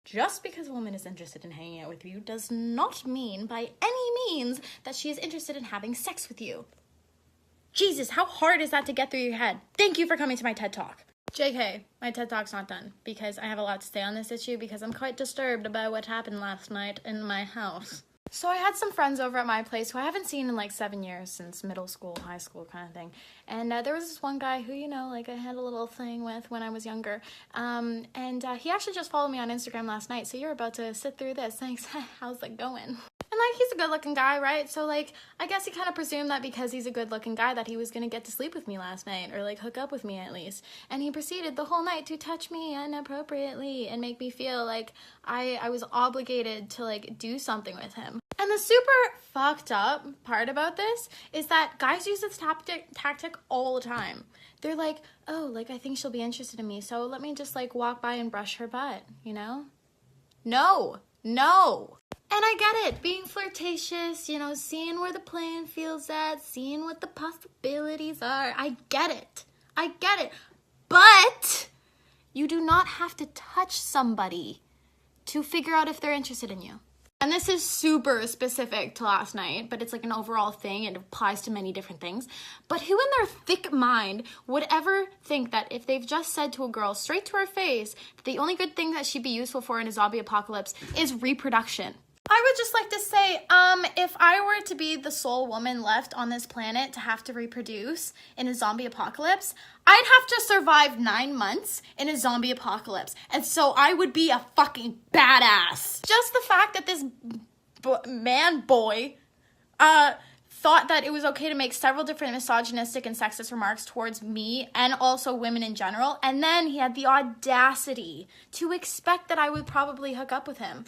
Just because a woman is interested in hanging out with you does not mean by any means that she is interested in having sex with you. Jesus, how hard is that to get through your head? Thank you for coming to my TED Talk. JK, my TED Talk's not done because I have a lot to say on this issue because I'm quite disturbed about what happened last night in my house. So I had some friends over at my place who I haven't seen in like 7 years, since middle school, high school kind of thing. And there was this one guy who, you know, like I had a little thing with when I was younger. And he actually just followed me on Instagram last night. So you're about to sit through this. Thanks. How's it going? And like, he's a good looking guy, right? So like, I guess he kind of presumed that because he's a good looking guy that he was gonna get to sleep with me last night, or like hook up with me at least. And he proceeded the whole night to touch me inappropriately and make me feel like I was obligated to like do something with him. And the super fucked up part about this is that guys use this tactic all the time. They're like, oh, like I think she'll be interested in me, so let me just like walk by and brush her butt, you know? No. And I get it, being flirtatious, you know, seeing where the playing field's at, seeing what the possibilities are. I get it. But you do not have to touch somebody to figure out if they're interested in you. And this is super specific to last night, but it's like an overall thing. It applies to many different things. But who in their thick mind would ever think that if they've just said to a girl straight to her face that the only good thing that she'd be useful for in a zombie apocalypse is reproduction? I would just like to say, if I were to be the sole woman left on this planet to have to reproduce in a zombie apocalypse, I'd have to survive 9 months in a zombie apocalypse. And so I would be a fucking badass. Just the fact that this boy thought that it was okay to make several different misogynistic and sexist remarks towards me and also women in general. And then he had the audacity to expect that I would probably hook up with him.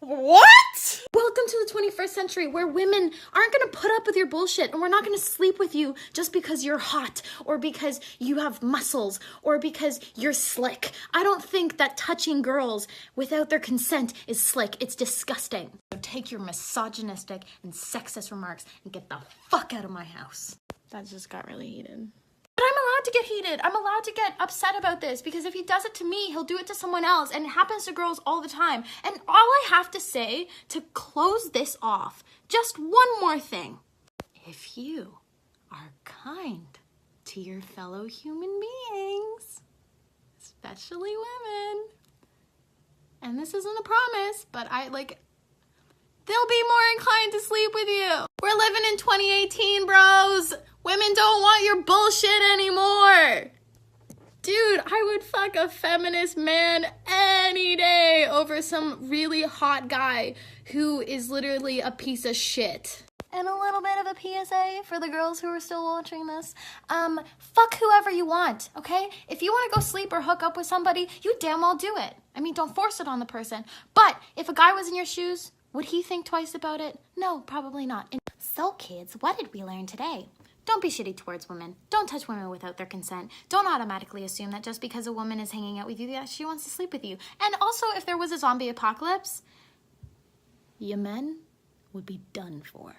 What? Welcome to the 21st century where women aren't going to put up with your bullshit and we're not going to sleep with you just because you're hot or because you have muscles or because you're slick. I don't think that touching girls without their consent is slick. It's disgusting. So take your misogynistic and sexist remarks and get the fuck out of my house. That just got really heated. But I'm allowed to get heated. I'm allowed to get upset about this because if he does it to me, he'll do it to someone else, and it happens to girls all the time. And all I have to say to close this off, just one more thing. If you are kind to your fellow human beings, especially women, and this isn't a promise, but they'll be more inclined to sleep with you. We're living in 2018, bros. Women don't want your bullshit anymore. Dude, I would fuck a feminist man any day over some really hot guy who is literally a piece of shit. And a little bit of a PSA for the girls who are still watching this. Fuck whoever you want, okay? If you want to go sleep or hook up with somebody, you damn well do it. I mean, don't force it on the person. But if a guy was in your shoes, would he think twice about it? No, probably not. So kids, what did we learn today? Don't be shitty towards women. Don't touch women without their consent. Don't automatically assume that just because a woman is hanging out with you, that she wants to sleep with you. And also, if there was a zombie apocalypse, your men would be done for.